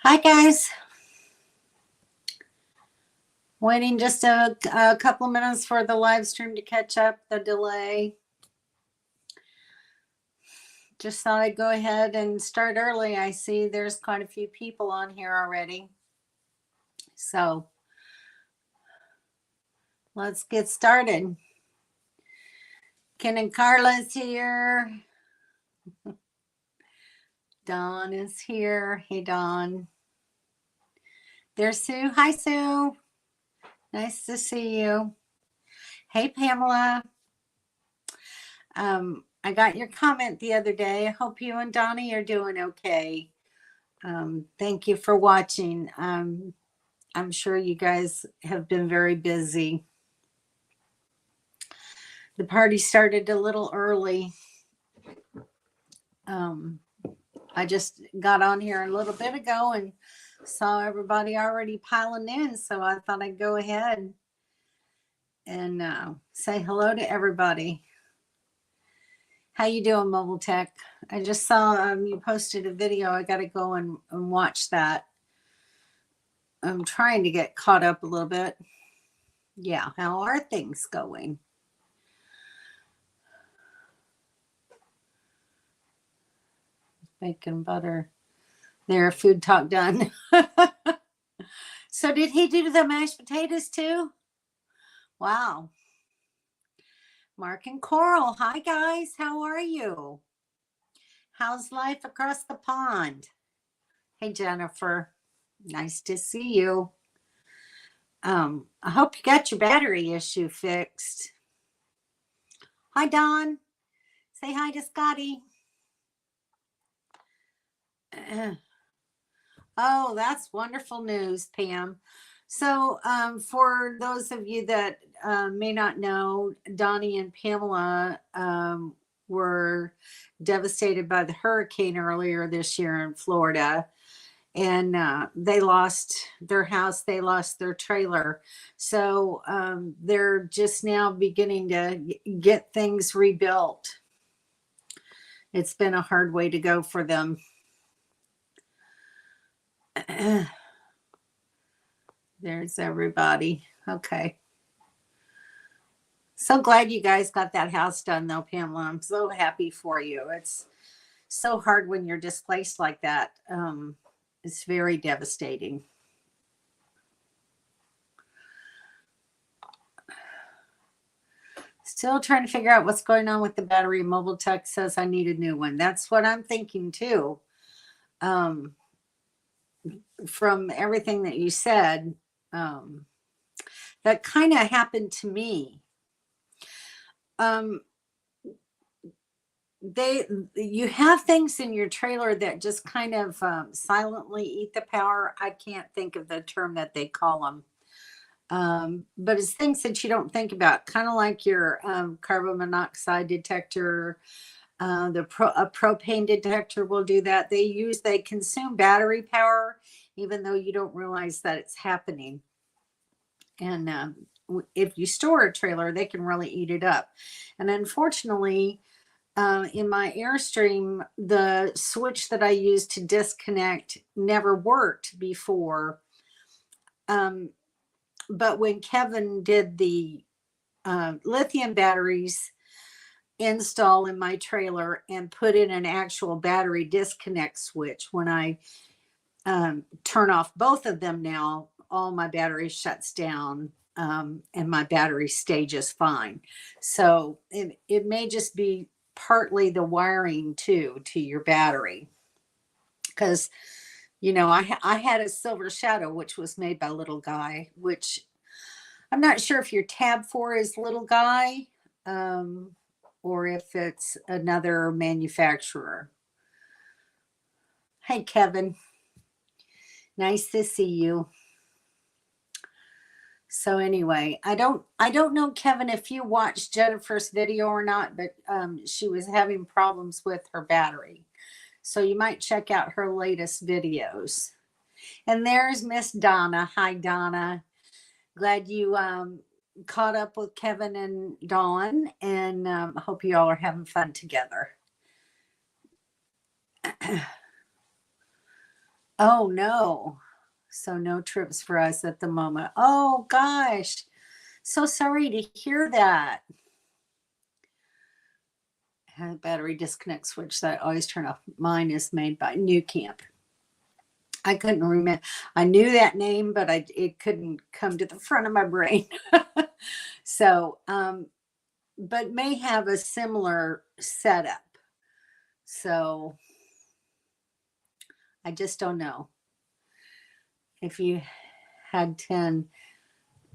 Hi, guys. Waiting just a couple of minutes for the live stream to catch up, the delay. Just thought I'd go ahead and start early. I see there's quite a few people on here already. So let's get started. Ken and Carla's here. Dawn is here. Hey, Dawn. There's Sue. Hi, Sue. Nice to see you. Hey, Pamela. I got your comment the other day. I hope you and Donnie are doing okay. Thank you for watching. I'm sure you guys have been very busy. The party started a little early. I just got on here a little bit ago and saw everybody already piling in, so I thought I'd go ahead and say hello to everybody. How you doing, Mobile Tech? I just saw you posted a video. I got to go and watch that. I'm trying to get caught up a little bit. Yeah, how are things going? Bacon butter. There, food talk done. So did he do the mashed potatoes too? Wow. Mark and Coral. Hi, guys. How are you? How's life across the pond? Hey, Jennifer. Nice to see you. I hope you got your battery issue fixed. Hi, Don. Say hi to Scotty. Oh, that's wonderful news, Pam. So for those of you that may not know, Donnie and Pamela were devastated by the hurricane earlier this year in Florida. And they lost their house, they lost their trailer. So they're just now beginning to get things rebuilt. It's been a hard way to go for them. There's everybody. Okay. So glad you guys got that house done, though, Pamela. I'm so happy for you. It's so hard when you're displaced like that. It's very devastating. Still trying to figure out what's going on with the battery. Mobile Tech says I need a new one. That's what I'm thinking too. From everything that you said, that kind of happened to me. You have things in your trailer that just kind of silently eat the power. I can't think of the term that they call them. But it's things that you don't think about, kind of like your carbon monoxide detector. A propane detector will do that. They consume battery power, even though you don't realize that it's happening. And if you store a trailer, they can really eat it up. And unfortunately, in my Airstream, the switch that I used to disconnect never worked before. But when Kevin did the lithium batteries install in my trailer and put in an actual battery disconnect switch, when I turn off both of them now, all my battery shuts down and my battery stay just fine. So it may just be partly the wiring too to your battery, because I had a Silver Shadow, which was made by Little Guy, which I'm not sure if your tab 4 is Little Guy or if it's another manufacturer. Hey, Kevin. Nice to see you. So anyway, I don't know, Kevin, if you watched Jennifer's video or not, but she was having problems with her battery. So you might check out her latest videos. And there's Miss Donna. Hi, Donna. Glad you caught up with Kevin and Dawn, and hope you all are having fun together. Oh, no. So no trips for us at the moment. Oh, gosh. So sorry to hear that. Had a battery disconnect switch that I always turn off. Mine is made by New Camp. I couldn't remember. I knew that name, but it couldn't come to the front of my brain. So, but may have a similar setup. So I just don't know. If you had 10,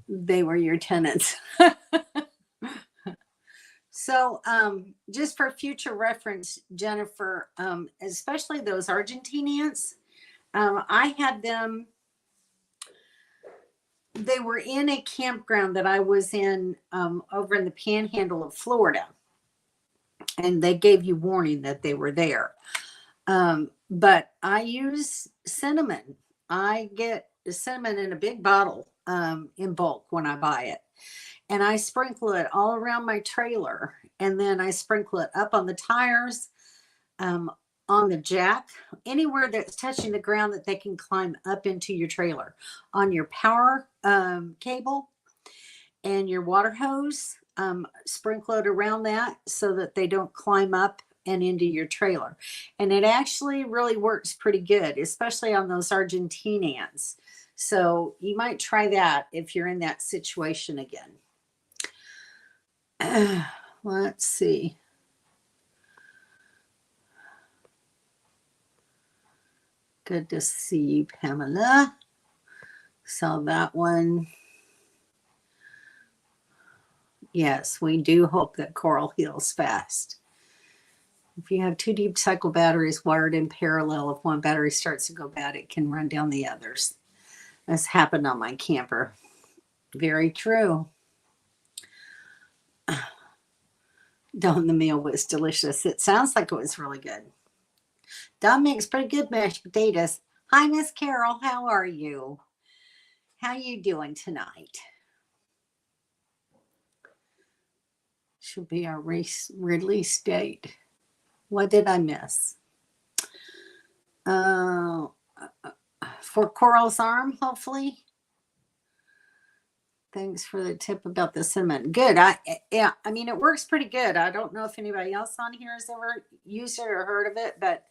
they were your tenants. So, just for future reference, Jennifer, especially those Argentinians, I had them, they were in a campground that I was in over in the panhandle of Florida, and they gave you warning that they were there. But I use cinnamon. I get cinnamon in a big bottle in bulk when I buy it. And I sprinkle it all around my trailer. And then I sprinkle it up on the tires, um, on the jack, anywhere that's touching the ground that they can climb up into your trailer, on your power cable and your water hose. Sprinkle it around that so that they don't climb up and into your trailer. And it actually really works pretty good, especially on those Argentinians. So you might try that if you're in that situation again. Let's see. Good to see you, Pamela. Saw that one. Yes, we do hope that coral heals fast. If you have two deep cycle batteries wired in parallel, if one battery starts to go bad, it can run down the others. This happened on my camper. Very true. Dawn, the meal was delicious. It sounds like it was really good. Dawn makes pretty good mashed potatoes. Hi, Miss Carol. How are you? How you doing tonight? Should be our release date. What did I miss? For Coral's Arm, hopefully. Thanks for the tip about the cinnamon. Good. Yeah, I mean, it works pretty good. I don't know if anybody else on here has ever used it or heard of it, but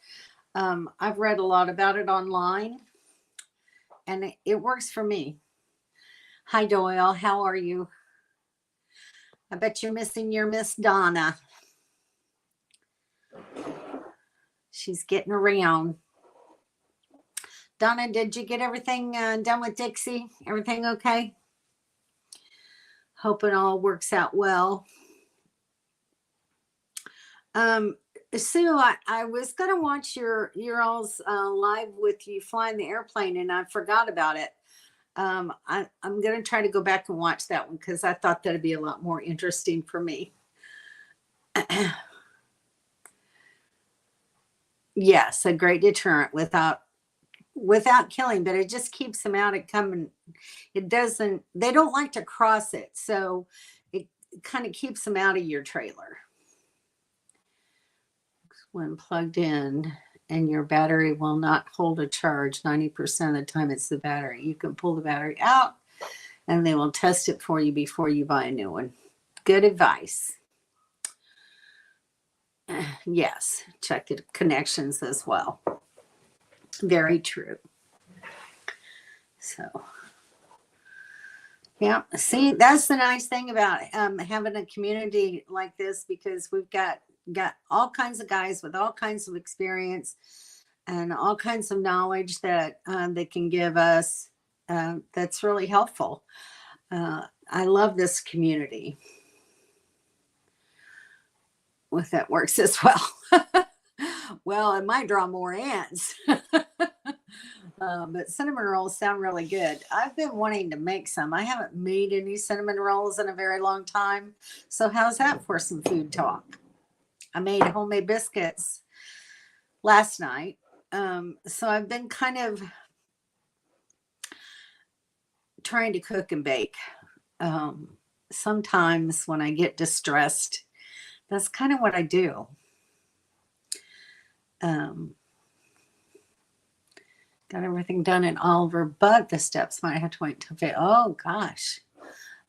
I've read a lot about it online, and it works for me. Hi, Doyle. How are you? I bet you're missing your Miss Donna. She's getting around. Donna, did you get everything done with Dixie? Everything okay? Hope it all works out well. Sue, I was gonna watch your all's live with you flying the airplane, and I forgot about it. I'm gonna try to go back and watch that one because I thought that'd be a lot more interesting for me. Yes, a great deterrent without killing, but it just keeps them out of coming. It doesn't. They don't like to cross it, so it kind of keeps them out of your trailer. When plugged in, and your battery will not hold a charge 90% of the time, it's the battery. You can pull the battery out and they will test it for you before you buy a new one. Good advice. Yes, check the connections as well. Very true. So yeah, see, that's the nice thing about having a community like this, because we've got all kinds of guys with all kinds of experience and all kinds of knowledge that they can give us. That's really helpful. I love this community. If that works as well. Well, it might draw more ants. But cinnamon rolls sound really good. I've been wanting to make some. I haven't made any cinnamon rolls in a very long time. So how's that for some food talk? I made homemade biscuits last night. So I've been kind of trying to cook and bake. Sometimes when I get distressed, that's kind of what I do. Got everything done in Oliver, but the steps might have to wait till. Oh gosh.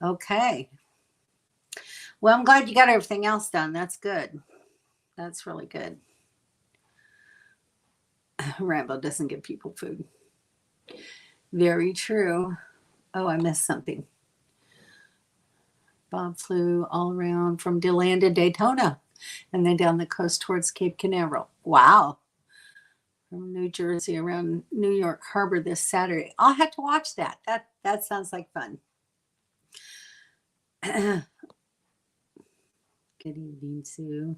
Okay. Well, I'm glad you got everything else done. That's good. That's really good. Rambo doesn't give people food. Very true. Oh, I missed something. Bob flew all around from DeLand to Daytona and then down the coast towards Cape Canaveral. Wow. From New Jersey around New York Harbor this Saturday. I'll have to watch that. That sounds like fun. Good evening, Sue.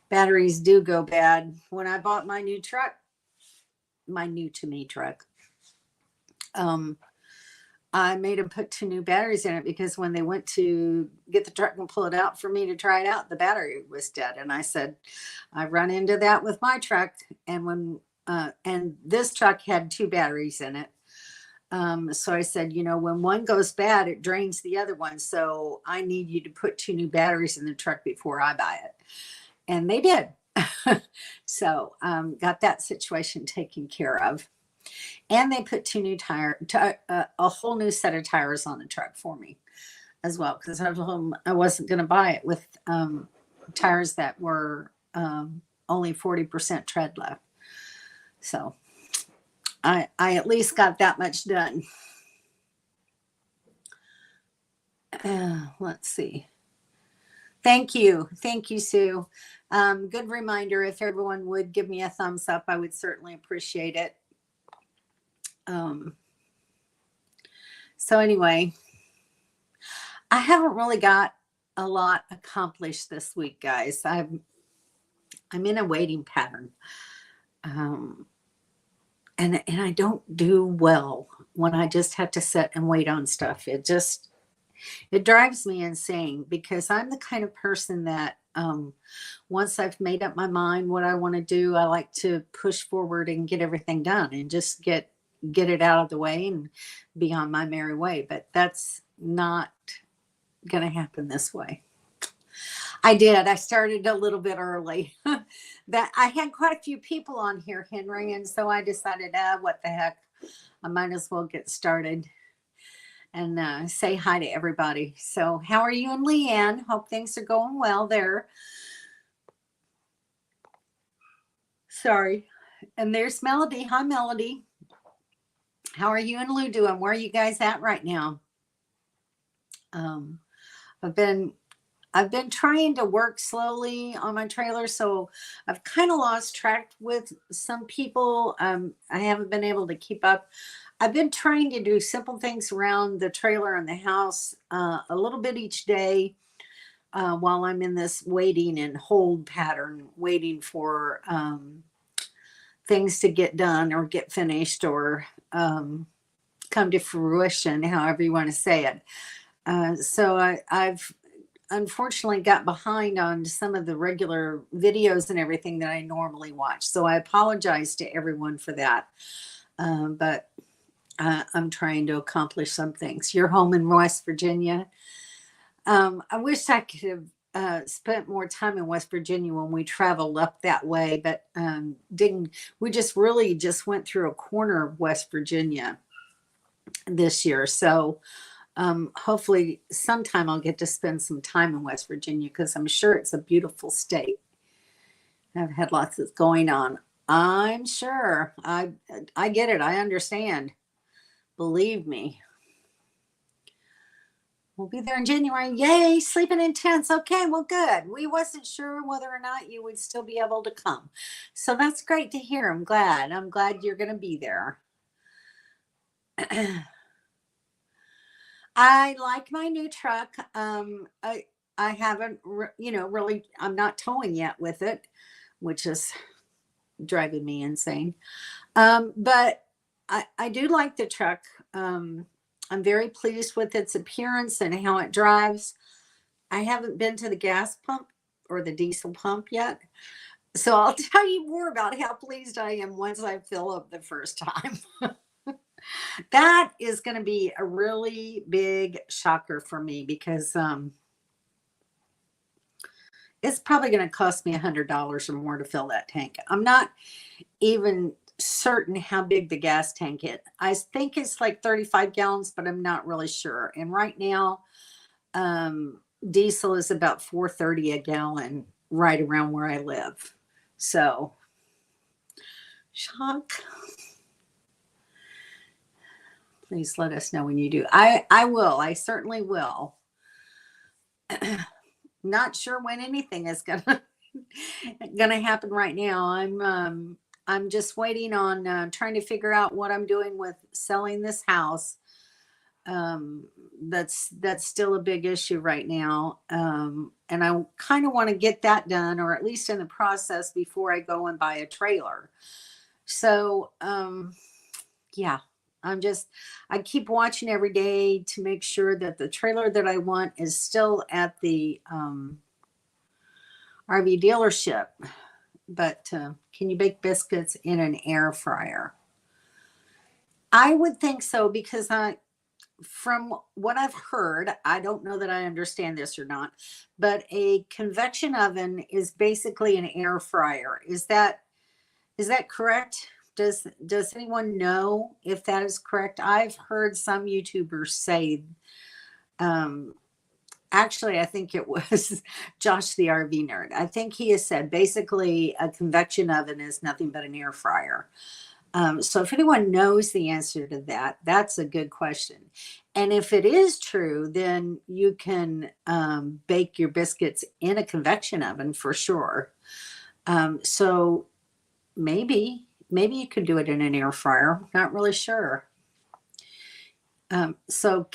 Batteries do go bad. When I bought my new truck, my new to me truck, I made them put 2 new batteries in it because when they went to get the truck and pull it out for me to try it out, the battery was dead. And I said, I run into that with my truck. And and this truck had 2 batteries in it. So I said, when one goes bad, it drains the other one. So I need you to put 2 new batteries in the truck before I buy it. And they did. So got that situation taken care of. And they put 2 new a whole new set of tires on the truck for me as well. Because I told them I wasn't going to buy it with tires that were only 40% tread left. So I at least got that much done. Let's see. Thank you, Sue. Good reminder. If everyone would give me a thumbs up, I would certainly appreciate it. So anyway, I haven't really got a lot accomplished this week, guys. I'm in a waiting pattern. And I don't do well when I just have to sit and wait on stuff. It drives me insane because I'm the kind of person that once I've made up my mind what I want to do, I like to push forward and get everything done and just get it out of the way and be on my merry way. But that's not going to happen this way. I started a little bit early. That I had quite a few people on here, Henry, and so I decided, what the heck, I might as well get started and say hi to everybody. So how are you and Leanne? Hope things are going well there. Sorry. And there's Melody. Hi, Melody. How are you and Lou doing? Where are you guys at right now? I've been trying to work slowly on my trailer, so I've kind of lost track with some people. I haven't been able to keep up. I've been trying to do simple things around the trailer and the house a little bit each day while I'm in this waiting and hold pattern, waiting for things to get done or get finished or come to fruition, however you want to say it. So I've unfortunately got behind on some of the regular videos and everything that I normally watch. So I apologize to everyone for that. But I'm trying to accomplish some things. You're home in West Virginia. I wish I could have spent more time in West Virginia when we traveled up that way, but we just went through a corner of West Virginia this year. So hopefully sometime I'll get to spend some time in West Virginia because I'm sure it's a beautiful state. I've had lots of going on. I'm sure. I get it. I understand. Believe me. We'll be there in January. Yay, sleeping in tents. Okay, well, good. We wasn't sure whether or not you would still be able to come. So that's great to hear. I'm glad you're going to be there. I like my new truck. I haven't, really, I'm not towing yet with it, which is driving me insane. But I do like the truck. I'm very pleased with its appearance and how it drives. I haven't been to the gas pump or the diesel pump yet. So I'll tell you more about how pleased I am once I fill up the first time. That is going to be a really big shocker for me because it's probably going to cost me $100 or more to fill that tank. I'm not even certain how big the gas tank is. I think it's like 35 gallons, but I'm not really sure. And right now, diesel is about 4.30 a gallon right around where I live. So, shock. Please let us know when you do. I will. I certainly will. Not sure when anything is gonna happen right now. I'm just waiting on trying to figure out what I'm doing with selling this house. That's still a big issue right now. And I kind of want to get that done, or at least in the process, before I go and buy a trailer. So yeah, I keep watching every day to make sure that the trailer that I want is still at the RV dealership. But can you bake biscuits in an air fryer? I would think so, because from what I've heard, I don't know that I understand this or not, but a convection oven is basically an air fryer. Is that correct? Does anyone know if that is correct? I've heard some YouTubers say, actually, I think it was Josh the RV nerd. I think he has said basically a convection oven is nothing but an air fryer. So if anyone knows the answer to that, that's a good question. And if it is true, then you can bake your biscuits in a convection oven for sure. So maybe you could do it in an air fryer. Not really sure. So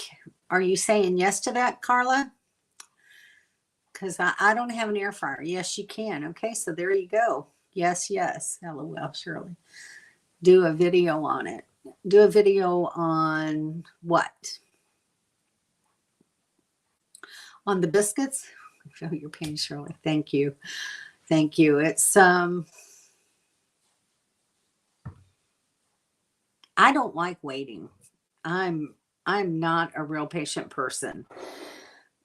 are you saying yes to that, Carla? Because I don't have an air fryer. Yes, you can. Okay, so there you go. Yes. LOL, Shirley. Do a video on it. Do a video on what? On the biscuits? I feel your pain, Shirley. Thank you. It's I don't like waiting. I'm not a real patient person.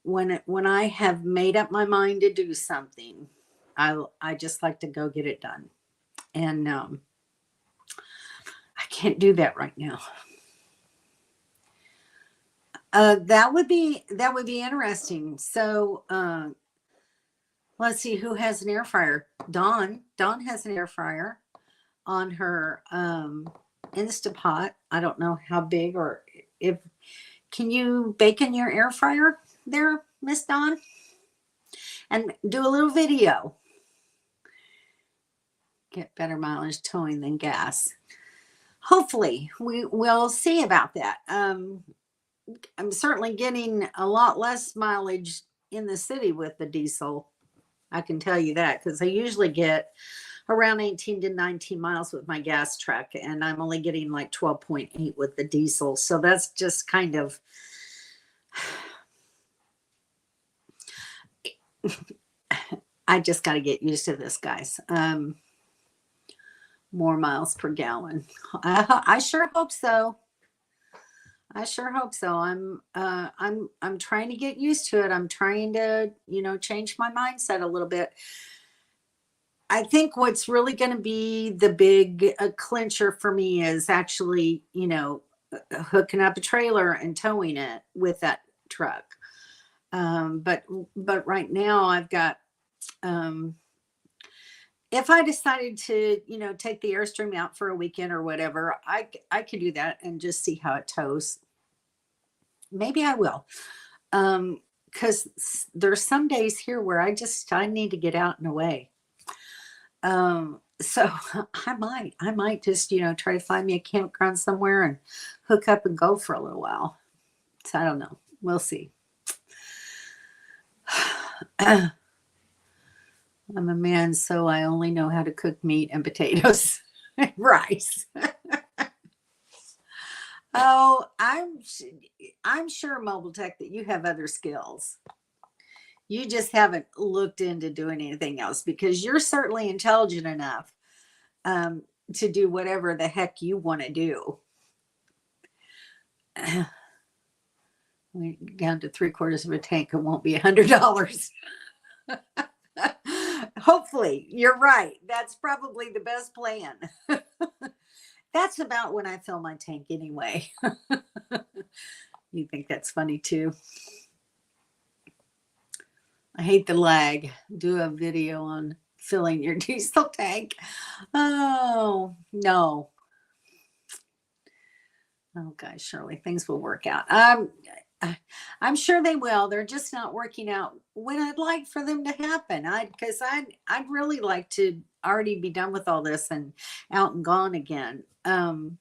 When I have made up my mind to do something, I just like to go get it done. And I can't do that right now. That would be interesting. So let's see who has an air fryer. Dawn has an air fryer on her Instapot. I don't know how big, or if can you bake in your air fryer there, Miss Dawn, and do a little video. Get better mileage towing than gas. Hopefully we will see about that. I'm certainly getting a lot less mileage in the city with the diesel. I can tell you that, because I usually get around 18 to 19 miles with my gas truck, and I'm only getting like 12.8 with the diesel. So that's just kind of I just got to get used to this, guys. More miles per gallon. I sure hope so. I'm trying to get used to it. I'm trying to, change my mindset a little bit. I think what's really going to be the big clincher for me is actually, hooking up a trailer and towing it with that truck. But right now I've got, if I decided to, take the Airstream out for a weekend or whatever, I could do that and just see how it tows. Maybe I will. Because there's some days here where I need to get out and away. So I might just, try to find me a campground somewhere and hook up and go for a little while. So I don't know. We'll see. I'm a man, so I only know how to cook meat and potatoes and rice. Oh, I'm sure, Mobile Tech, that you have other skills. You just haven't looked into doing anything else, because you're certainly intelligent enough to do whatever the heck you want to do. We're down to 3/4 of a tank. It won't be $100. Hopefully, you're right. That's probably the best plan. That's about when I fill my tank anyway. You think that's funny too? I hate the lag. Do a video on filling your diesel tank. Oh, no. Oh, gosh, Shirley, things will work out. I'm sure they will. They're just not working out when I'd like for them to happen. Because I'd really like to already be done with all this and out and gone again. And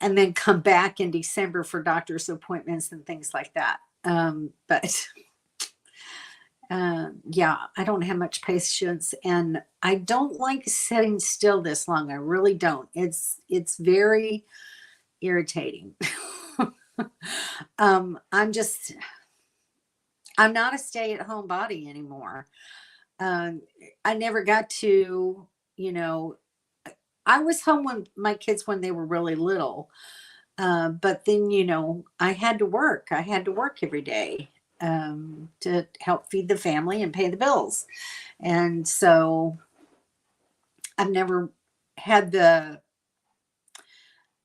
then come back in December for doctor's appointments and things like that. But yeah, I don't have much patience, and I don't like sitting still this long. I really don't. It's very irritating. I'm not a stay-at-home body anymore. I never got to, I was home when my kids when they were really little. But then, I had to work. I had to work every day to help feed the family and pay the bills. And so I've never had the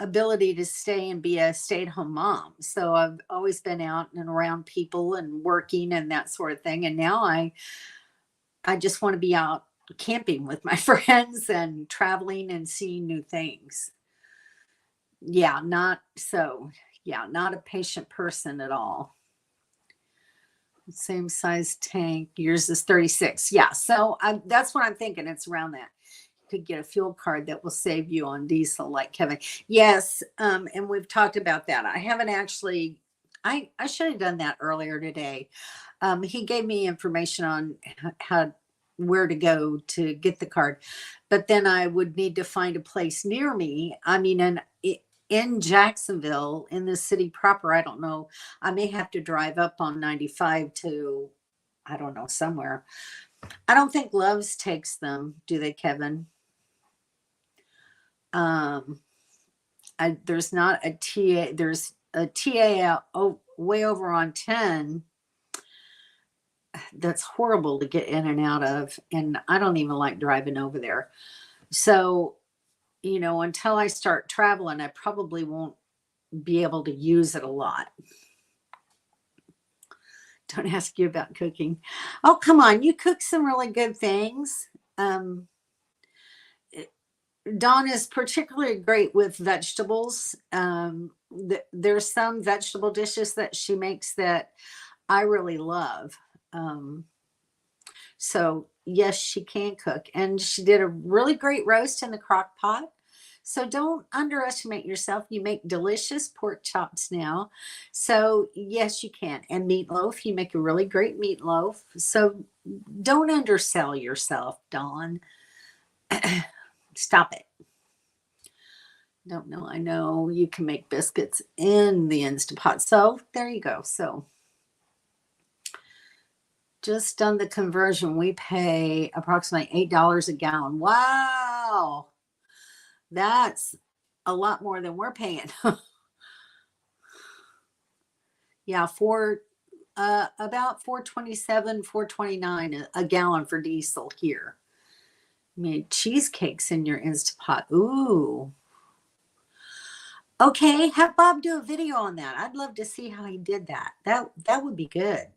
ability to stay and be a stay-at-home mom. So I've always been out and around people and working and that sort of thing. And now I just want to be out camping with my friends and traveling and seeing new things. Yeah, not a patient person at all. Same size tank. Yours is 36. Yeah, so that's what I'm thinking. It's around that. You could get a fuel card that will save you on diesel, like Kevin. Yes, and we've talked about that. I haven't actually. I should have done that earlier today. He gave me information on where to go to get the card, but then I would need to find a place near me. I mean, in Jacksonville, in the city proper, I don't know. I may have to drive up on 95 to, I don't know, somewhere. I don't think Love's takes them, do they, Kevin? There's not a TA. There's a TA way over on 10. That's horrible to get in and out of, and I don't even like driving over there. So, until I start traveling, I probably won't be able to use it a lot. Don't ask you about cooking. Oh, come on. You cook some really good things. Dawn is particularly great with vegetables. There's some vegetable dishes that she makes that I really love. So yes, she can cook, and she did a really great roast in the crock pot. So don't underestimate yourself. You make delicious pork chops now. So yes, you can. And meatloaf, you make a really great meatloaf. So don't undersell yourself, Dawn. Stop it. Don't know. I know you can make biscuits in the Instapot. So there you go. So just done the conversion. We pay approximately $8 a gallon. Wow. That's a lot more than we're paying. Yeah, about 427, 429 a gallon for diesel here. Made cheesecakes in your Instapot. Ooh. Okay, have Bob do a video on that. I'd love to see how he did that. That would be good.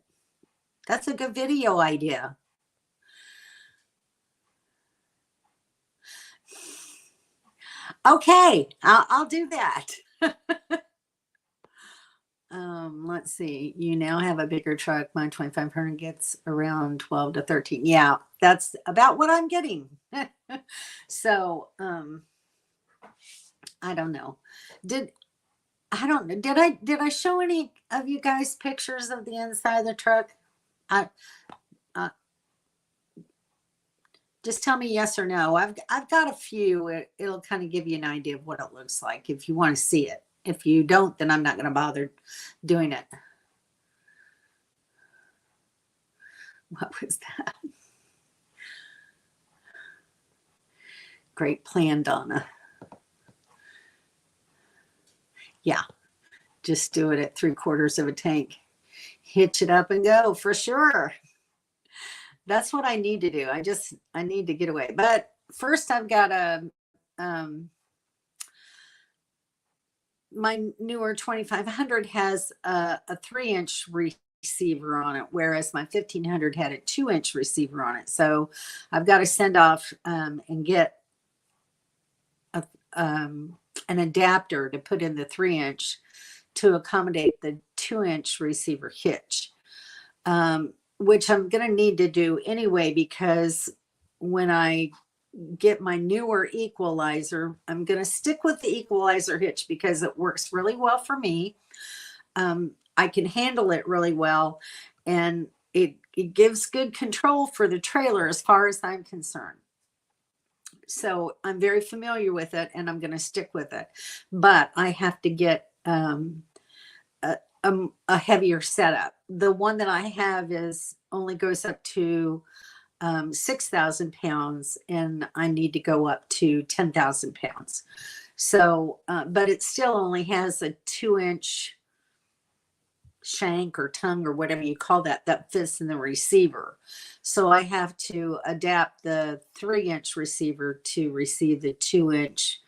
That's a good video idea. Okay, I'll do that. Let's see. You now have a bigger truck. My 2500 gets around 12 to 13. Yeah, that's about what I'm getting. So, I don't know. Did I show any of you guys pictures of the inside of the truck? Just tell me yes or no. I've got a few. It'll kind of give you an idea of what it looks like if you want to see it. If you don't, then I'm not going to bother doing it. What was that? Great plan, Donna. Yeah, just do it at 3/4 of a tank. Hitch it up and go for sure. That's what I need to do. I need to get away. But first I've got to my newer 2500 has a 3-inch receiver on it, whereas my 1500 had a 2-inch receiver on it. So I've got to send off and get an adapter to put in the 3-inch to accommodate the 2-inch receiver hitch, which I'm going to need to do anyway, because when I get my newer equalizer, I'm going to stick with the equalizer hitch because it works really well for me. I can handle it really well, and it gives good control for the trailer as far as I'm concerned. So I'm very familiar with it, and I'm going to stick with it. But I have to get a heavier setup. The one that I have is only goes up to 6,000 pounds, and I need to go up to 10,000 pounds. So, but it still only has a 2-inch shank or tongue or whatever you call that, that fits in the receiver. So I have to adapt the 3-inch receiver to receive the 2-inch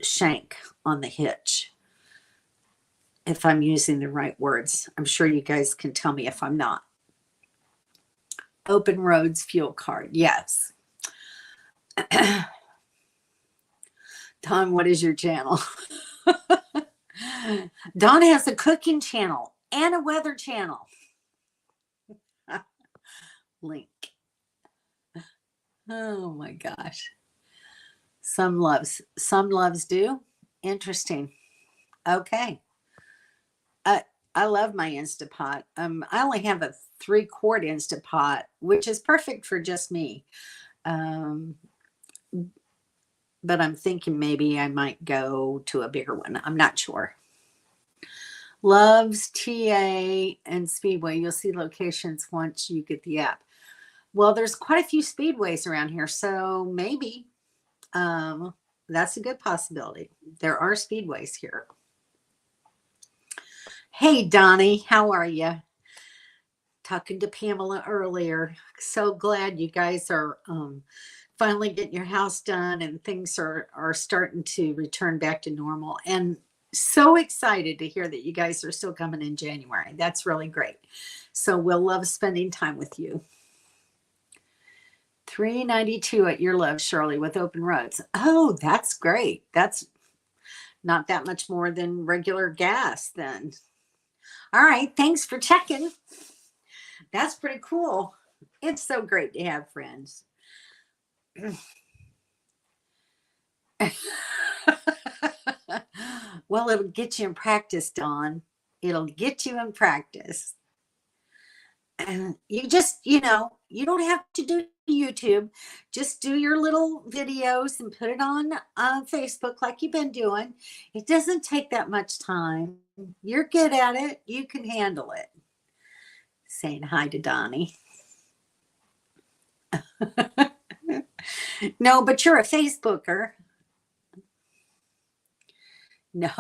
shank on the hitch. If I'm using the right words, I'm sure you guys can tell me if I'm not. Open Roads fuel card. Yes. Don, what is your channel? Don has a cooking channel and a weather channel. Link. Oh my gosh. Some loves do. Interesting. Okay. I love my Instapot. I only have a 3-quart Instapot, which is perfect for just me. But I'm thinking maybe I might go to a bigger one. I'm not sure. Loves TA and Speedway. You'll see locations once you get the app. Well, there's quite a few Speedways around here, so maybe that's a good possibility. There are Speedways here. Hey, Donnie, how are you? Talking to Pamela earlier. So glad you guys are finally getting your house done and things are starting to return back to normal. And so excited to hear that you guys are still coming in January. That's really great. So we'll love spending time with you. $3.92 at your love, Shirley, with Open Roads. Oh, that's great. That's not that much more than regular gas then. All right. Thanks for checking. That's pretty cool. It's so great to have friends. Well, it'll get you in practice, Dawn. It'll get you in practice. And you just, you don't have to do YouTube. Just do your little videos and put it on Facebook like you've been doing. It doesn't take that much time. You're good at it. You can handle it. Saying hi to Donnie. No, but you're a Facebooker. No.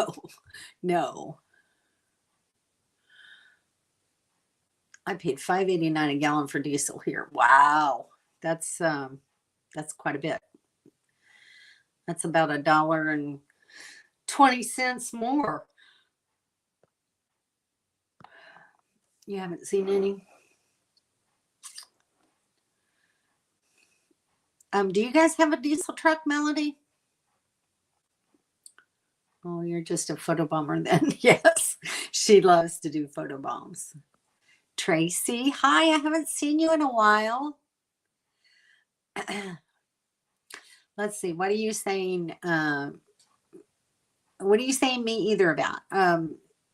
I paid $5.89 a gallon for diesel here. Wow. That's quite a bit. That's about $1.20 more. You haven't seen any? Do you guys have a diesel truck, Melody? Oh, you're just a photobomber then. Yes, she loves to do photobombs. Tracy, hi, I haven't seen you in a while. Let's see, what are you saying? What are you saying me either about?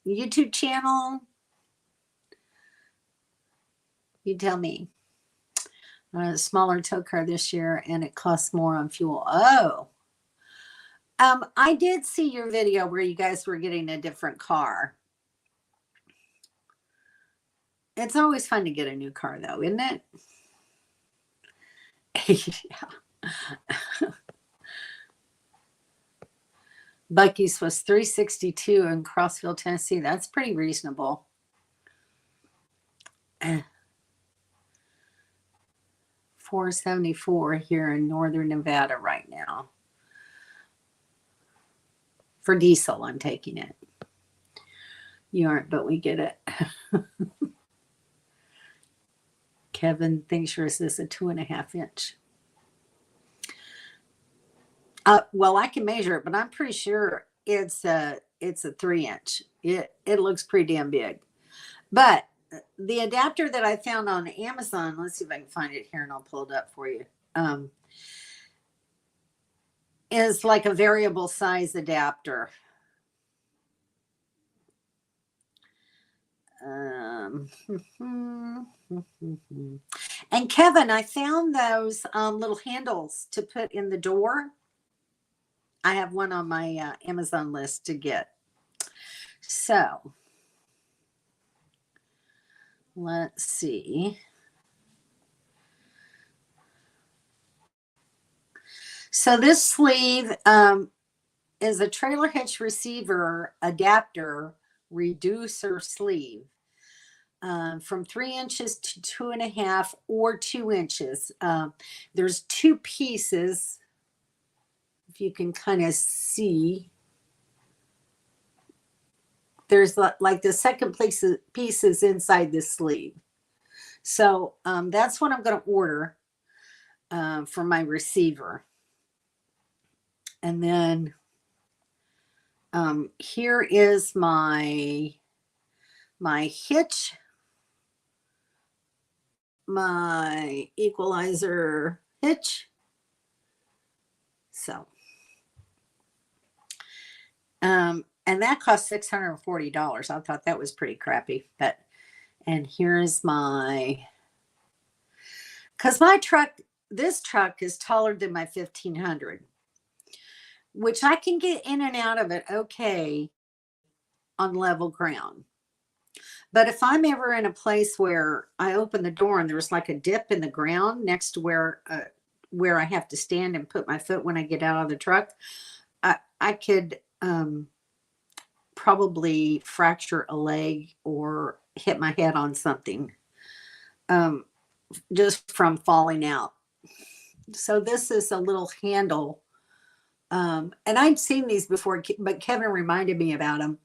YouTube channel? You tell me. A smaller tow car this year and it costs more on fuel. Oh. I did see your video where you guys were getting a different car. It's always fun to get a new car though, isn't it? Yeah. Bucky's was $3.62 in Crossville, Tennessee. That's pretty reasonable. $4.74 here in northern Nevada right now. For diesel, I'm taking it. You aren't, but we get it. Kevin thinks yours is a 2.5 inch. Well, I can measure it, but I'm pretty sure it's a 3 inch. It looks pretty damn big. But the adapter that I found on Amazon, let's see if I can find it here and I'll pull it up for you. Is like a variable size adapter. And Kevin, I found those little handles to put in the door. I have one on my Amazon list to get. So let's see. So this sleeve is a trailer hitch receiver adapter reducer sleeve. From 3 inches to 2.5 or 2 inches. There's 2 pieces, if you can kind of see. There's like the second piece is inside this sleeve. So that's what I'm going to order for my receiver. And then here is my hitch, my equalizer hitch. So, and that cost $640. I thought that was pretty crappy, but, and here's cause this truck is taller than my 1500, which I can get in and out of it okay on level ground. But if I'm ever in a place where I open the door and there's like a dip in the ground next to where I have to stand and put my foot when I get out of the truck, I could probably fracture a leg or hit my head on something just from falling out. So this is a little handle. And I'd seen these before, but Kevin reminded me about them.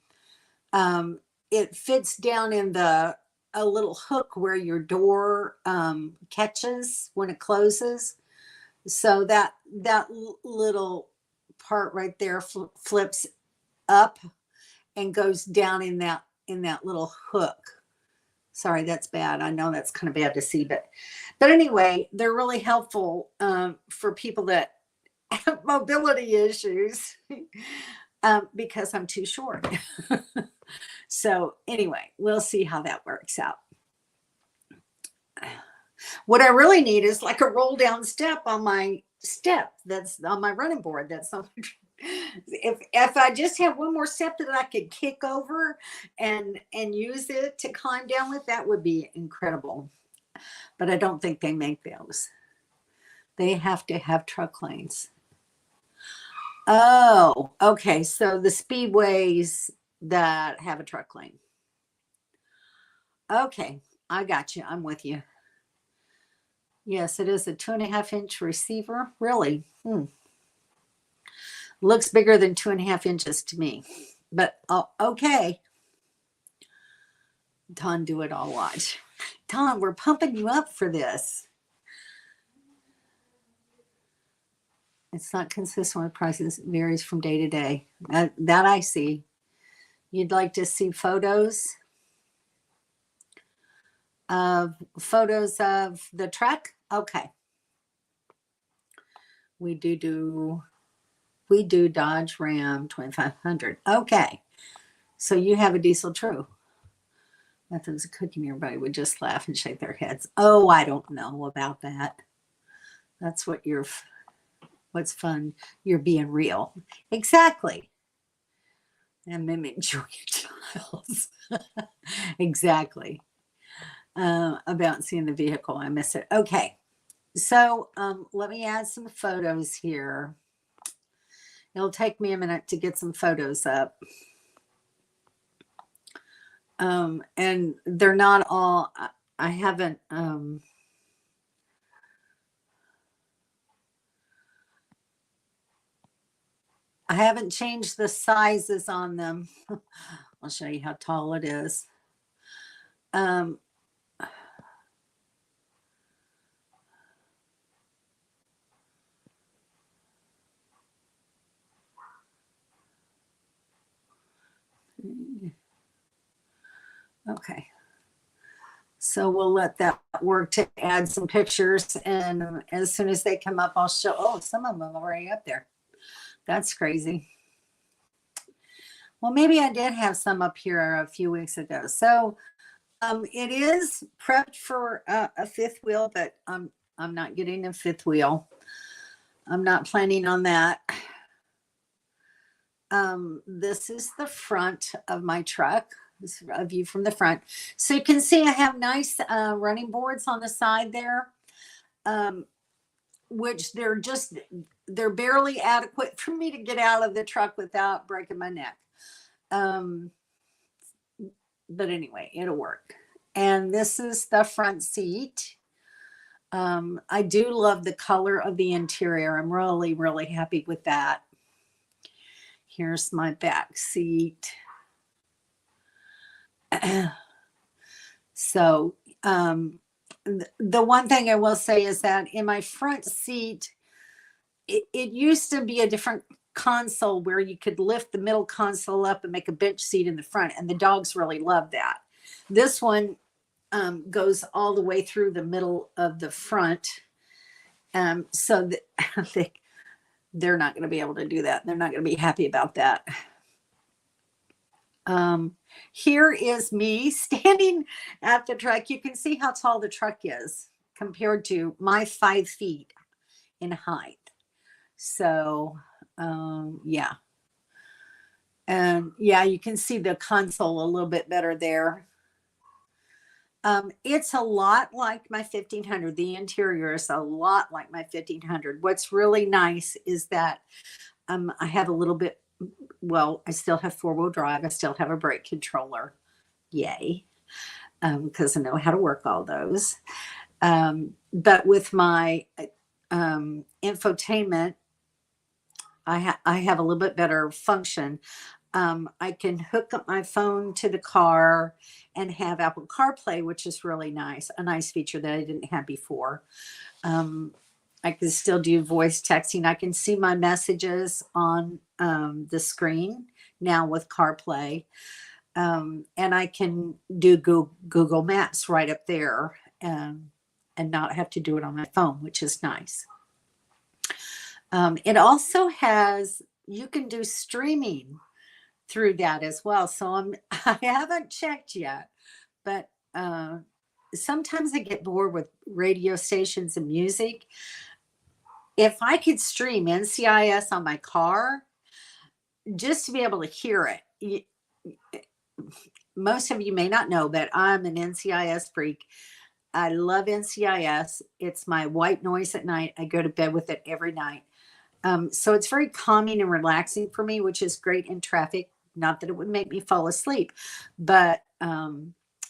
It fits down in a little hook where your door catches when it closes. So that little part right there flips up and goes down in that little hook. Sorry, that's bad. I know that's kind of bad to see, but anyway, they're really helpful for people that have mobility issues because I'm too short. So anyway, we'll see how that works out. What I really need is like a roll down step on my that's on my running board. That's on if I just have one more step that I could kick over and use it to climb down with, that would be incredible. But I don't think they make those. They have to have truck lanes. Oh, okay. So the speedways that have a truck lane. Okay, I got you. I'm with you. Yes, it is a 2.5 inch receiver. Really? Looks bigger than 2.5 inches to me. But okay. Don, do it all. Watch. Don, we're pumping you up for this. It's not consistent with prices. It varies from day to day. That I see. You'd like to see photos of the truck? Okay. We do Dodge Ram 2500. Okay. So you have a diesel, true. Methods of cooking, everybody would just laugh and shake their heads. Oh, I don't know about that. That's what's fun. You're being real. Exactly. And mimic Julia Childs. Exactly. About seeing the vehicle. I miss it. Okay. So let me add some photos here. It'll take me a minute to get some photos up. And they're not all, I haven't, I haven't changed the sizes on them. I'll show you how tall it is. Um, okay. So we'll let that work to add some pictures. And as soon as they come up, I'll show, oh, some of them are already up there. That's crazy. Well, maybe I did have some up here a few weeks ago. So it is prepped for a fifth wheel, but I'm not getting a fifth wheel. I'm not planning on that. This is the front of my truck. This is a view from the front. So you can see I have nice running boards on the side there, which they're barely adequate for me to get out of the truck without breaking my neck. But anyway, it'll work. And this is the front seat. I do love the color of the interior. I'm really, really happy with that. Here's my back seat. So the one thing I will say is that in my front seat, it used to be a different console where you could lift the middle console up and make a bench seat in the front, and the dogs really love that. This one goes all the way through the middle of the front, so I think they're not going to be able to do that. They're not going to be happy about that. Here is me standing at the truck. You can see how tall the truck is compared to my 5 feet in height. So, yeah. And yeah, you can see the console a little bit better there. It's a lot like my 1500. The interior is a lot like my 1500. What's really nice is that I have a little bit, well, I still have 4-wheel drive. I still have a brake controller. Yay. Because I know how to work all those. But with my infotainment, I have a little bit better function. I can hook up my phone to the car and have Apple CarPlay, which is really nice, a nice feature that I didn't have before. I can still do voice texting. I can see my messages on the screen now with CarPlay. And I can do Google Maps right up there and not have to do it on my phone, which is nice. It also has, you can do streaming through that as well. So I haven't checked yet, but sometimes I get bored with radio stations and music. If I could stream NCIS on my car, just to be able to hear it. Most of you may not know, but I'm an NCIS freak. I love NCIS. It's my white noise at night. I go to bed with it every night. So it's very calming and relaxing for me, which is great in traffic. Not that it would make me fall asleep, but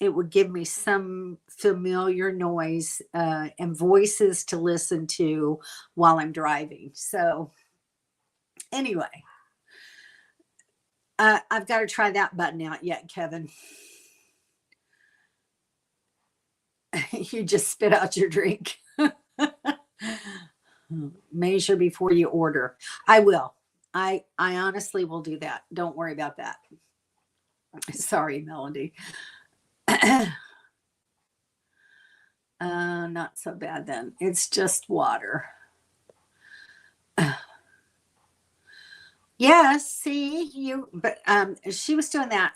it would give me some familiar noise and voices to listen to while I'm driving. So anyway, I've got to try that button out yet, Kevin. You just spit out your drink. Measure before you order. I will. I honestly will do that. Don't worry about that. Sorry, Melody. Not so bad then. It's just water. Yes, see you, but she was doing that.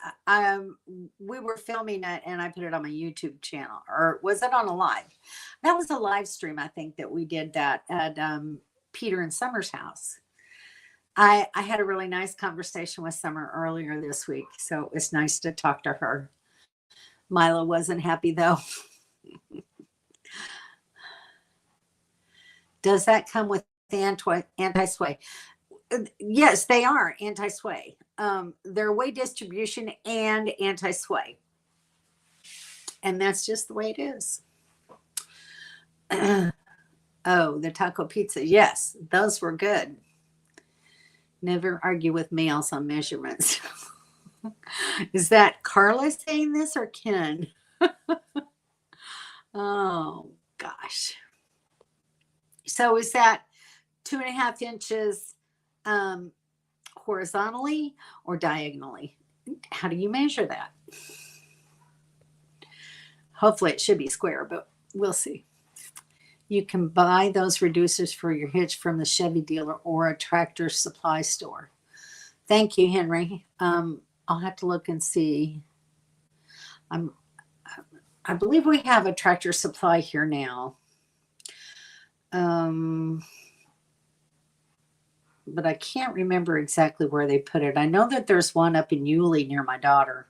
We were filming it and I put it on my YouTube channel, or was it on a live? That was a live stream, I think, that we did that at Peter and Summer's house. I had a really nice conversation with Summer earlier this week, so it was nice to talk to her. Mila wasn't happy though. Does that come with anti-sway? Yes, they are anti-sway. They're weight distribution and anti-sway. And that's just the way it is. Oh, the taco pizza. Yes, those were good. Never argue with males on measurements. Is that Carla saying this or Ken? Oh, gosh. So is that 2.5 inches horizontally or diagonally? How do you measure that? Hopefully it should be square, but we'll see. You can buy those reducers for your hitch from the Chevy dealer or a Tractor Supply store. Thank you, Henry. I'll have to look and see. I believe we have a Tractor Supply here now. But I can't remember exactly where they put it. I know that there's one up in Yulee near my daughter.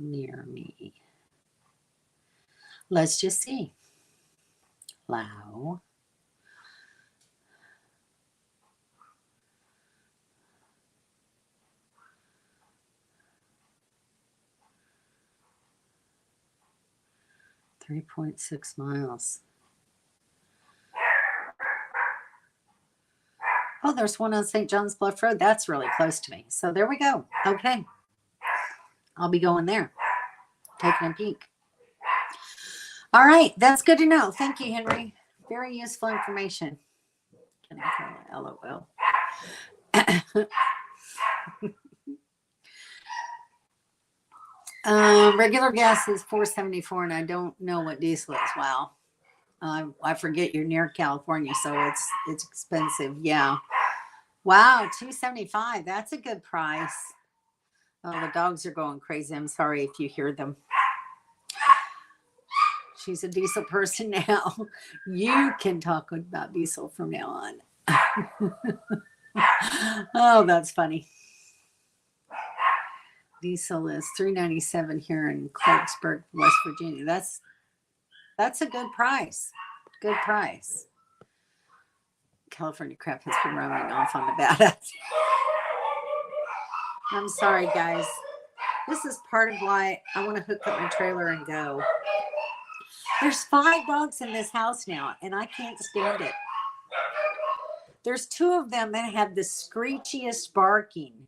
Near me. Let's just see. Lao. .6 miles. Oh, there's one on St. John's Bluff Road. That's really close to me. So there we go. Okay. I'll be going there, taking a peek. All right. That's good to know. Thank you, Henry. Very useful information. LOL. Regular gas is $4.74, and I don't know what diesel is. Wow. I forget you're near California, so it's expensive. Yeah. Wow, $2.75. That's a good price. Oh, the dogs are going crazy. I'm sorry if you hear them. She's a diesel person now. You can talk about diesel from now on. Oh, that's funny. Diesel is $3.97 here in Clarksburg, West Virginia. That's a good price. Good price. California crap has been roaming off on Nevada. I'm sorry, guys. This is part of why I want to hook up my trailer and go. There's 5 dogs in this house now, and I can't stand it. There's 2 of them that have the screechiest barking.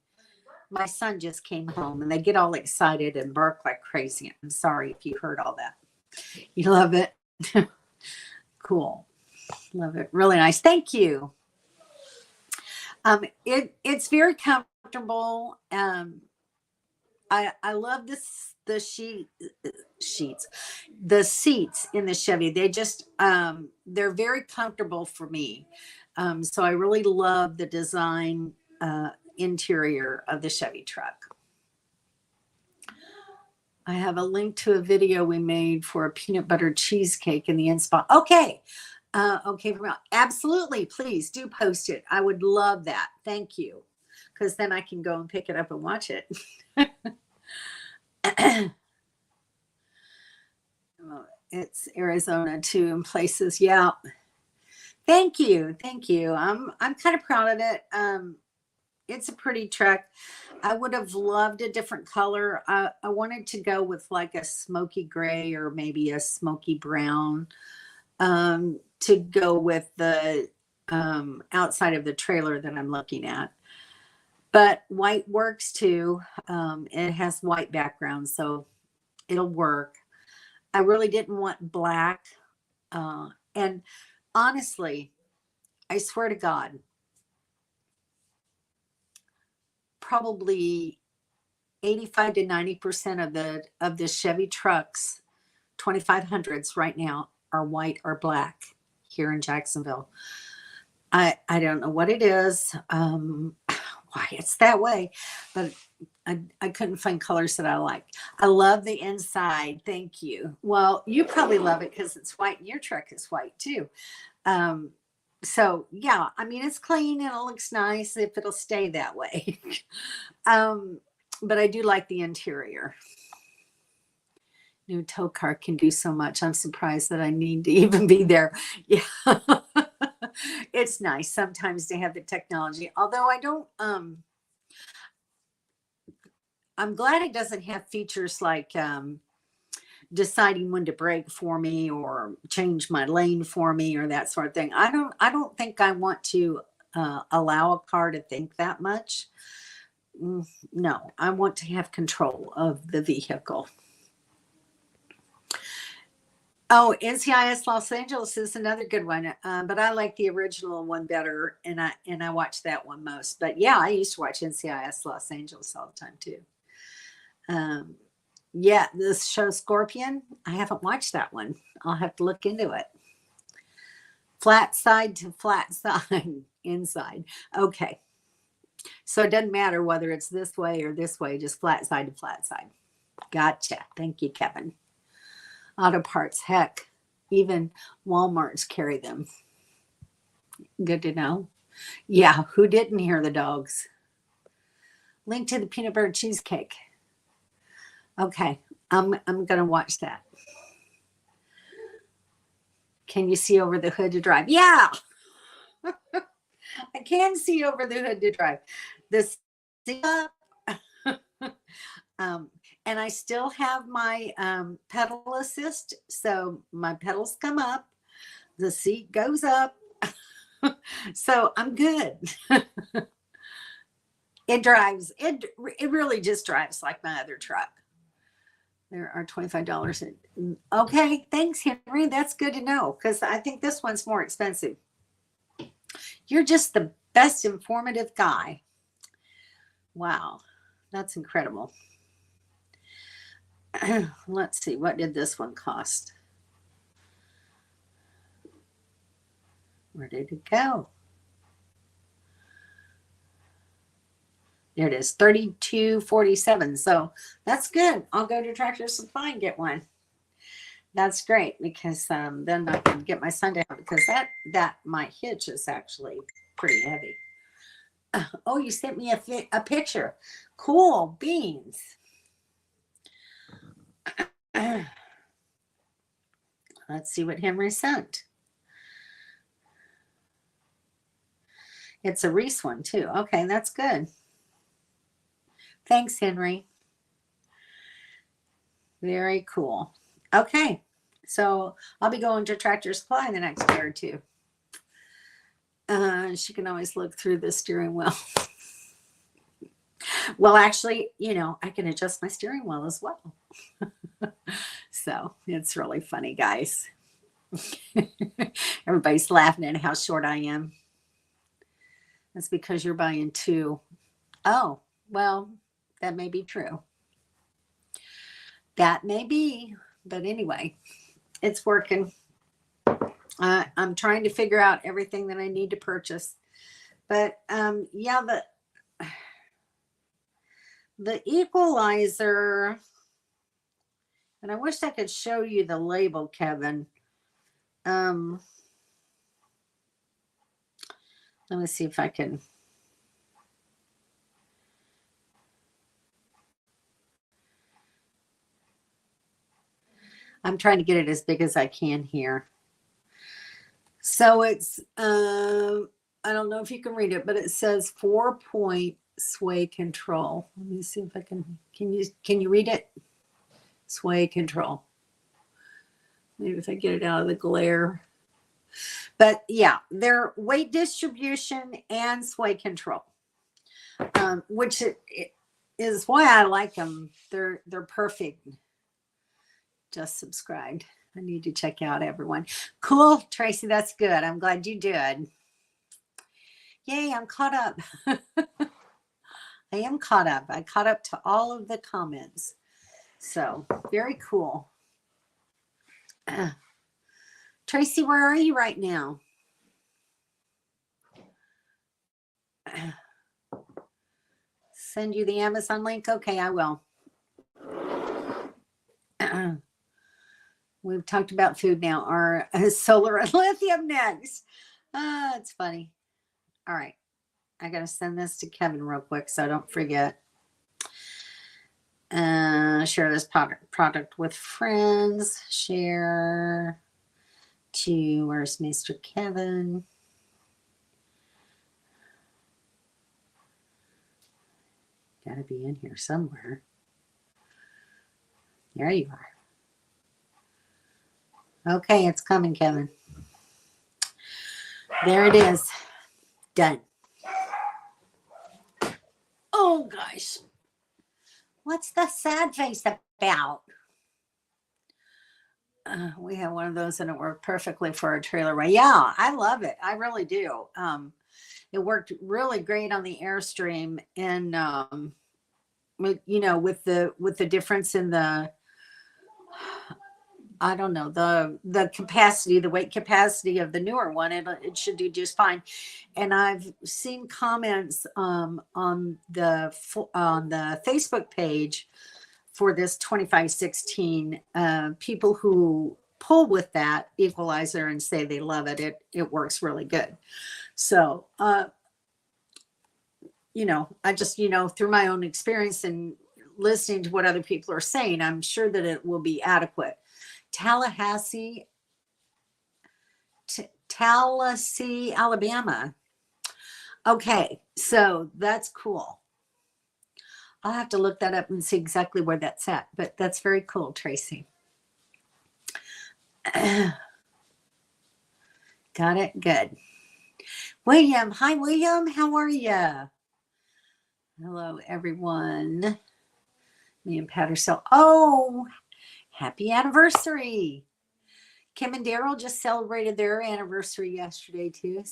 My son just came home, and they get all excited and bark like crazy. I'm sorry if you heard all that. You love it? Cool. Love it. Really nice. Thank you. It's very comfortable. I love the sheets, the seats in the Chevy. They just they're very comfortable for me. So I really love the design interior of the Chevy truck. I have a link to a video we made for a peanut butter cheesecake in the inspo. Okay. Okay. Absolutely. Please do post it. I would love that. Thank you. Because then I can go and pick it up and watch it. It's Arizona too in places. Yeah. Thank you. Thank you. I'm kind of proud of it. It's a pretty truck. I would have loved a different color. I wanted to go with like a smoky gray or maybe a smoky brown to go with the outside of the trailer that I'm looking at. But white works too. It has white background, so it'll work. I really didn't want black. And honestly, I swear to God, probably 85 to 90% of the Chevy trucks, 2500s right now, are white or black here in Jacksonville. I don't know what it is, why it's that way, but I couldn't find colors that I like. I love the inside. Thank you. Well, you probably love it because it's white and your truck is white too. So yeah, I mean, it's clean and it looks nice if it'll stay that way. But I do like the interior. New tow car can do so much. I'm surprised that I need to even be there. Yeah. It's nice sometimes to have the technology, although I don't, I'm glad it doesn't have features like deciding when to brake for me or change my lane for me or that sort of thing. I don't think I want to allow a car to think that much. No, I want to have control of the vehicle. Oh, NCIS Los Angeles is another good one, but I like the original one better, and I watch that one most. But yeah, I used to watch NCIS Los Angeles all the time too. Yeah, this show Scorpion, I haven't watched that one. I'll have to look into it. Flat side to flat side inside. Okay, so it doesn't matter whether it's this way or this way, just flat side to flat side. Gotcha. Thank you, Kevin. Auto parts, heck, even Walmarts carry them. Good to know. Yeah, who didn't hear the dogs? Link to the peanut butter cheesecake. Okay, I'm gonna watch that. Can you see over the hood to drive? Yeah, I can see over the hood to drive. This and I still have my pedal assist, so my pedals come up, the seat goes up, so I'm good. It drives. It really just drives like my other truck. There are $25. Okay, thanks, Henry. That's good to know because I think this one's more expensive. You're just the best informative guy. Wow, that's incredible. Let's see, what did this one cost? Where did it go? There it is, $32.47. So that's good. I'll go to Tractor Supply and get one. That's great because then I can get my son to have it because that my hitch is actually pretty heavy. Oh, you sent me a picture. Cool beans. Let's see what Henry sent. It's a Reese one too. Okay, that's good. Thanks, Henry. Very cool. Okay, so I'll be going to Tractor Supply in the next day or two. She can always look through the steering wheel. Well, actually, I can adjust my steering wheel as well. So it's really funny, guys. Everybody's laughing at how short I am. That's because you're buying two. Oh, well, that may be true. That may be, but anyway, it's working. I'm trying to figure out everything that I need to purchase. But yeah, the equalizer, and I wish I could show you the label, Kevin. Let me see if I can. I'm trying to get it as big as I can here. So it's, I don't know if you can read it, but it says 4-point sway control. Let me see if I can you read it? Sway control. Maybe if I get it out of the glare. But yeah, they're weight distribution and sway control, which is why I like them. They're perfect. Just subscribed. I need to check out everyone. Cool, Tracy, that's good. I'm glad you did. Yay, I'm caught up. I am caught up. I caught up to all of the comments. So very cool. Tracy, where are you right now? Send you the Amazon link? Okay, I will. We've talked about food now. Our solar and lithium next. It's funny. All right. I got to send this to Kevin real quick so I don't forget. Share this product with friends. Share to, where's Mr. Kevin? Got to be in here somewhere. There you are. Okay, it's coming, Kevin. There it is. Done. Oh, gosh. What's the sad face about? We have one of those and it worked perfectly for our trailer. Right? Yeah, I love it. I really do. It worked really great on the Airstream, and with the difference in the, I don't know, the capacity, the weight capacity of the newer one, it should do just fine. And I've seen comments on the Facebook page for this 2516, people who pull with that equalizer and say they love it. It works really good. So, I just, through my own experience and listening to what other people are saying, I'm sure that it will be adequate. Tallahassee, Alabama. Okay, so that's cool. I'll have to look that up and see exactly where that's at, but that's very cool, Tracy. Got it? Good. William. Hi, William. How are you? Hello, everyone. Me and Pat are so. Oh, happy anniversary. Kim and Daryl just celebrated their anniversary yesterday too.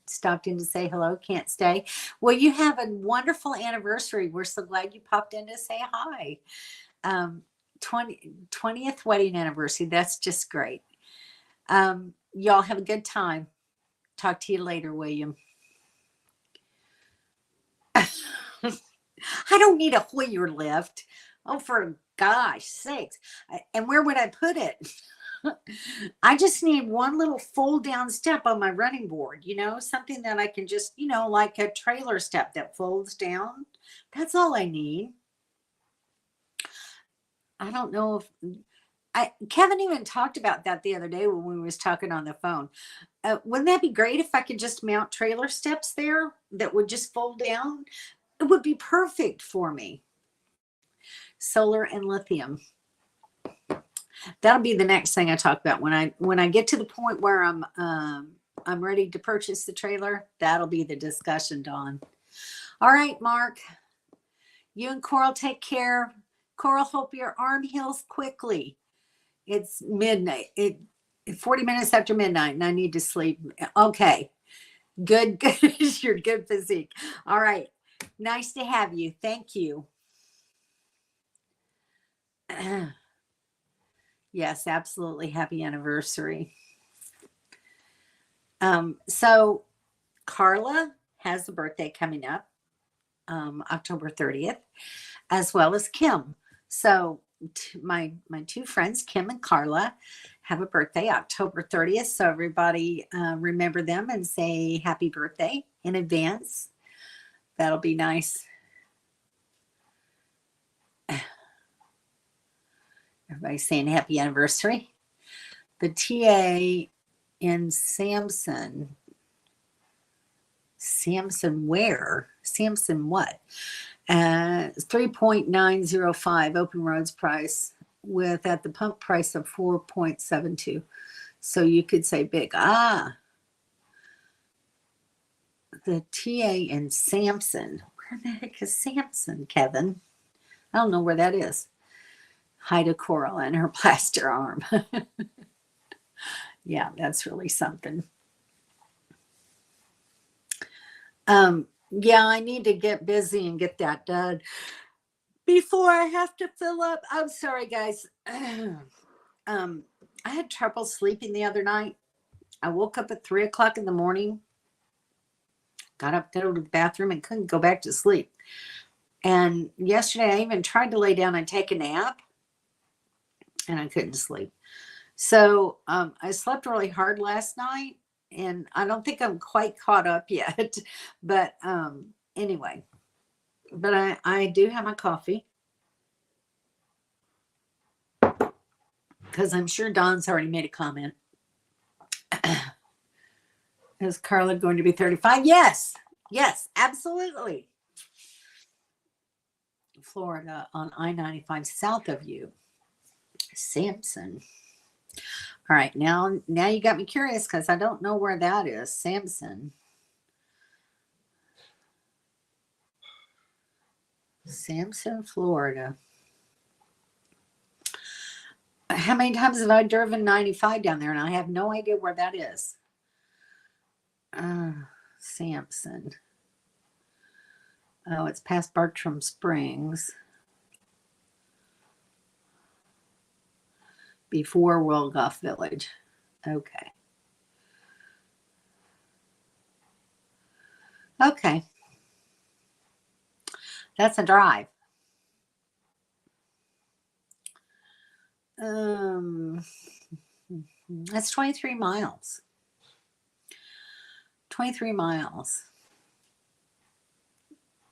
Stopped in to say hello. Can't stay. Well, you have a wonderful anniversary. We're so glad you popped in to say hi. 20th wedding anniversary. That's just great. Y'all have a good time. Talk to you later, William. I don't need a Hoyer lift. Oh, for gosh sakes. And where would I put it? I just need one little fold down step on my running board, something that I can just, like a trailer step that folds down. That's all I need. I don't know if Kevin even talked about that the other day when we was talking on the phone. Wouldn't that be great if I could just mount trailer steps there that would just fold down? It would be perfect for me. Solar and lithium. That'll be the next thing I talk about when I get to the point where I'm ready to purchase the trailer. That'll be the discussion, Dawn. All right, Mark. You and Coral take care. Coral, hope your arm heals quickly. It's midnight. 40 minutes after midnight, and I need to sleep. Okay. Good. You're good physique. All right. Nice to have you. Thank you. Yes, absolutely. Happy anniversary. So Carla has a birthday coming up, October 30th, as well as Kim. So my two friends, Kim and Carla, have a birthday October 30th. So everybody remember them and say happy birthday in advance. That'll be nice. Everybody's saying happy anniversary. The TA in Samson where? Samson what? 3.905 open roads price with at the pump price of 4.72. So you could say big. The TA in Samson. Where the heck is Samson, Kevin? I don't know where that is. Hi to Coral and her plaster arm. Yeah, that's really something. Yeah, I need to get busy and get that done before I have to fill up. I'm sorry, guys. I had trouble sleeping the other night. I woke up at 3:00 in the morning, got up to go to the bathroom and couldn't go back to sleep. And yesterday I even tried to lay down and take a nap and I couldn't sleep. So I slept really hard last night and I don't think I'm quite caught up yet. But anyway, but I do have my coffee because I'm sure Dawn's already made a comment. Is Carla going to be 35? Yes, absolutely. Florida on I-95 south of you. Samson. All right, now you got me curious because I don't know where that is. Samson. Samson, Florida. How many times have I driven 95 down there, and I have no idea where that is? Samson. Oh, it's past Bartram Springs. Before World Golf Village. Okay. Okay. That's a drive. That's 23 miles. 23 miles.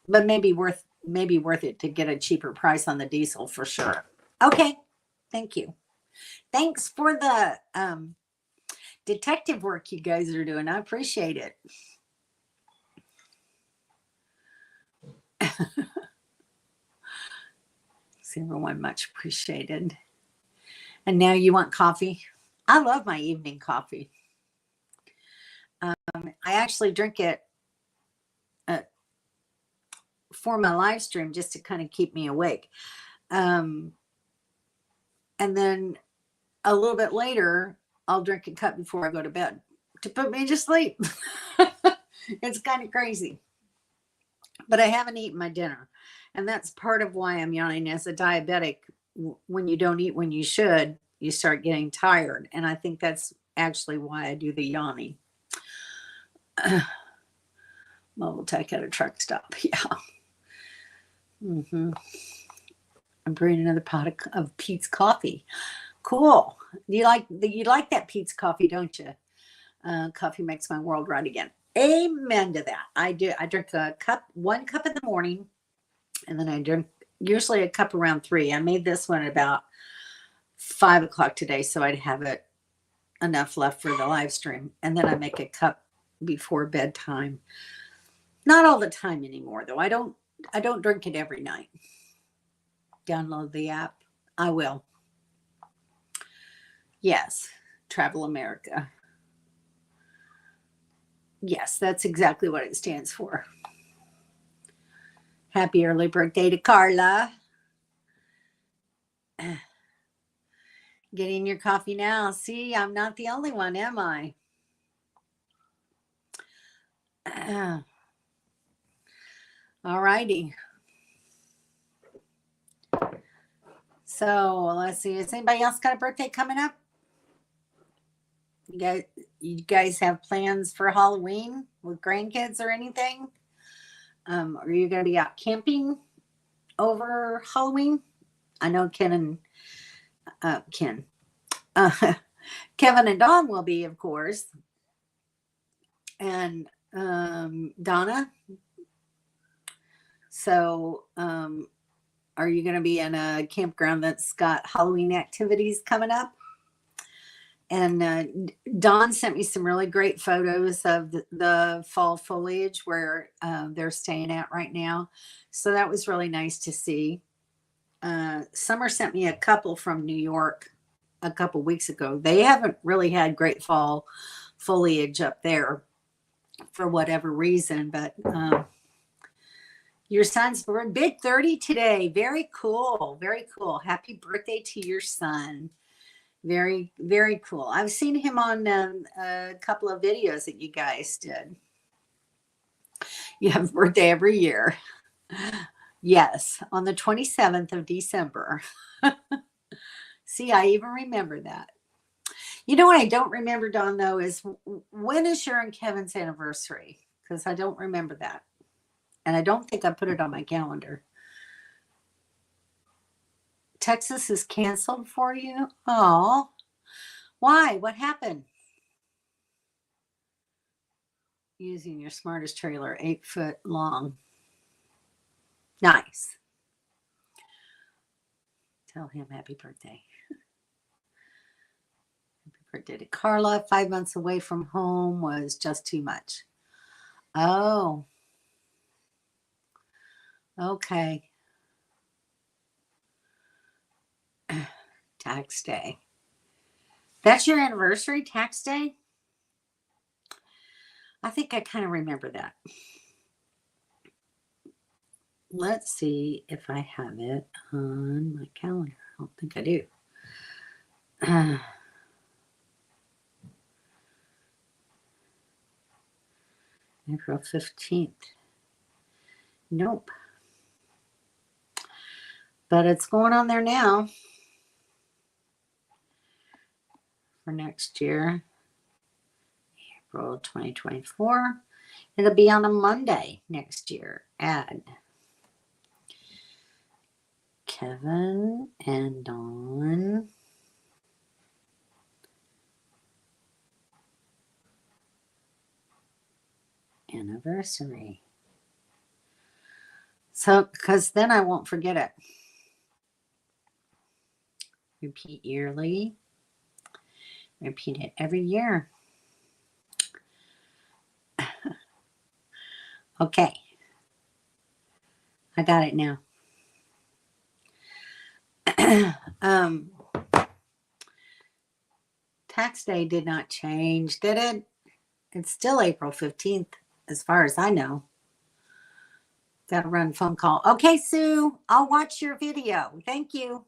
But maybe worth it to get a cheaper price on the diesel for sure. Okay. Thank you. Thanks for the detective work you guys are doing. I appreciate it. It's everyone much appreciated. And now you want coffee? I love my evening coffee. I actually drink it for my live stream just to kind of keep me awake. And then a little bit later, I'll drink a cup before I go to bed to put me to sleep. It's kind of crazy. But I haven't eaten my dinner. And that's part of why I'm yawning. As a diabetic, when you don't eat when you should, you start getting tired. And I think that's actually why I do the yawning. Mobile tech at a truck stop. Yeah. I'm brewing another pot of Pete's coffee. Cool. You like that Pete's coffee, don't you? Coffee makes my world right again. Amen to that. I do. I drink one cup in the morning, and then I drink usually a cup around 3. I made this one about 5 o'clock today, so I'd have it enough left for the live stream. And then I make a cup before bedtime. Not all the time anymore, though. I don't drink it every night. Download the app. I will. Yes. Travel America. Yes, that's exactly what it stands for. Happy early birthday to Carla. Getting your coffee now. See, I'm not the only one, am I? All righty. So let's see. Has anybody else got a birthday coming up? You guys have plans for Halloween with grandkids or anything? Are you going to be out camping over Halloween? I know Kevin and Dawn will be, of course, and Donna. So, are you going to be in a campground that's got Halloween activities coming up? And Dawn sent me some really great photos of the fall foliage where they're staying at right now. So that was really nice to see. Summer sent me a couple from New York a couple weeks ago. They haven't really had great fall foliage up there for whatever reason, but your son's big 30 today. Very cool. Very cool. Happy birthday to your son. Very, very cool. I've seen him on a couple of videos that you guys did. You have a birthday every year. Yes, on the 27th of December. See, I even remember that. You know what I don't remember, Dawn, though, is when is your and Kevin's anniversary? Because I don't remember that. And I don't think I put it on my calendar. Texas is canceled for you? Oh, why? What happened? Using your smartest trailer, 8 foot long. Nice. Tell him happy birthday. Happy birthday to Carla. 5 months away from home was just too much. Oh. Okay. Tax day. That's your anniversary, tax day? I think I kind of remember that. Let's see if I have it on my calendar. I don't think I do. April 15th. Nope. But it's going on there now for next year, April 2024. It'll be on a Monday next year. Add Kevin and Dawn. Anniversary. So, because then I won't forget it. Repeat yearly. Repeat it every year. Okay. I got it now. Tax day did not change, did it? It's still April 15th, as far as I know. Got to run phone call. Okay, Sue, I'll watch your video. Thank you.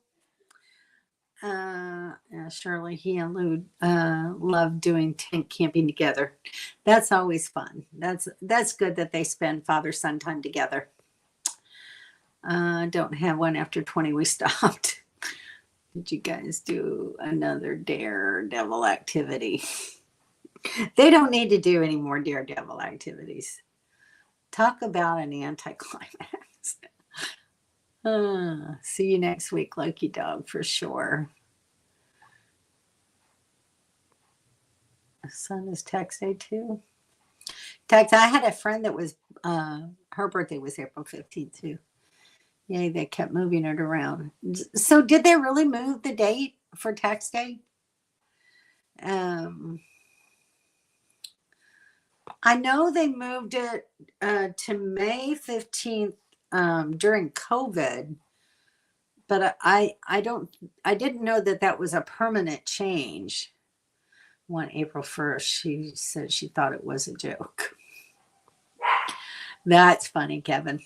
Shirley, he and Lou love doing tent camping together. That's always fun. That's good that they spend father-son time together. Don't have one after 20. We stopped. Did you guys do another daredevil activity? They don't need to do any more daredevil activities. Talk about an anticlimax. See you next week, Lucky Dog, for sure. Son is tax day too. Tax. I had a friend that was her birthday was April 15th too. Yay, they kept moving it around. So did they really move the date for tax day? I know they moved it to May 15th during COVID, but I didn't know that was a permanent change. On April 1st, she said she thought it was a joke. That's funny, Kevin.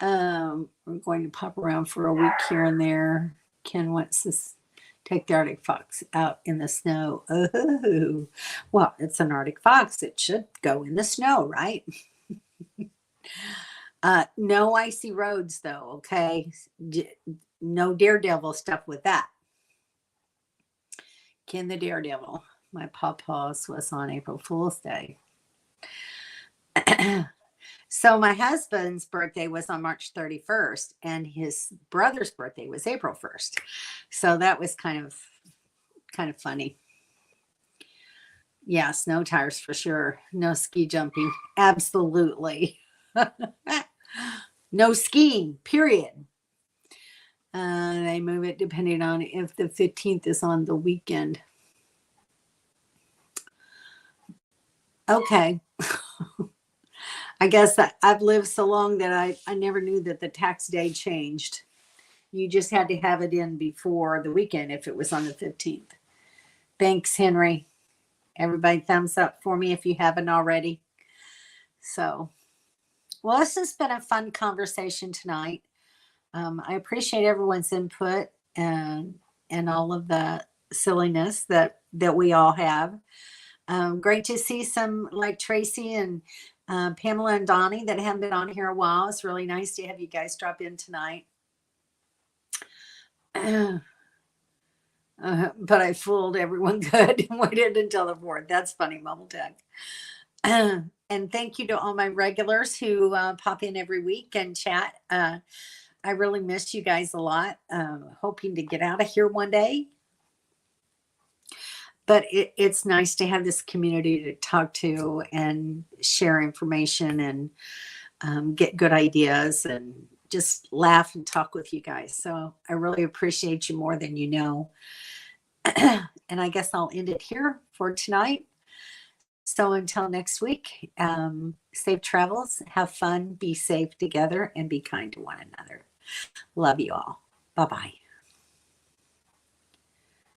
We're going to pop around for a week here and there. Ken wants to take the Arctic fox out in the snow. Oh, well, it's an Arctic fox. It should go in the snow, right? No icy roads, though, okay? No daredevil stuff with that. Ken the Daredevil. My pawpaws was on April Fool's Day. So my husband's birthday was on March 31st, and his brother's birthday was April 1st. So that was kind of funny. Yeah, snow tires for sure. No ski jumping. Absolutely. No skiing, period. They move it depending on if the 15th is on the weekend. Okay. I guess I've lived so long that I never knew that the tax day changed. You just had to have it in before the weekend if it was on the 15th. Thanks, Henry. Everybody thumbs up for me if you haven't already. So, well, this has been a fun conversation tonight. I appreciate everyone's input and all of the silliness that we all have. Great to see some like Tracy and Pamela and Donnie that haven't been on here a while. It's really nice to have you guys drop in tonight. But I fooled everyone good and waited until the 4th. That's funny, Mumble Tech. And thank you to all my regulars who pop in every week and chat. I really miss you guys a lot. Hoping to get out of here one day. But it's nice to have this community to talk to and share information and get good ideas and just laugh and talk with you guys. So I really appreciate you more than you know. And I guess I'll end it here for tonight. So until next week, safe travels, have fun, be safe together, and be kind to one another. Love you all. Bye-bye.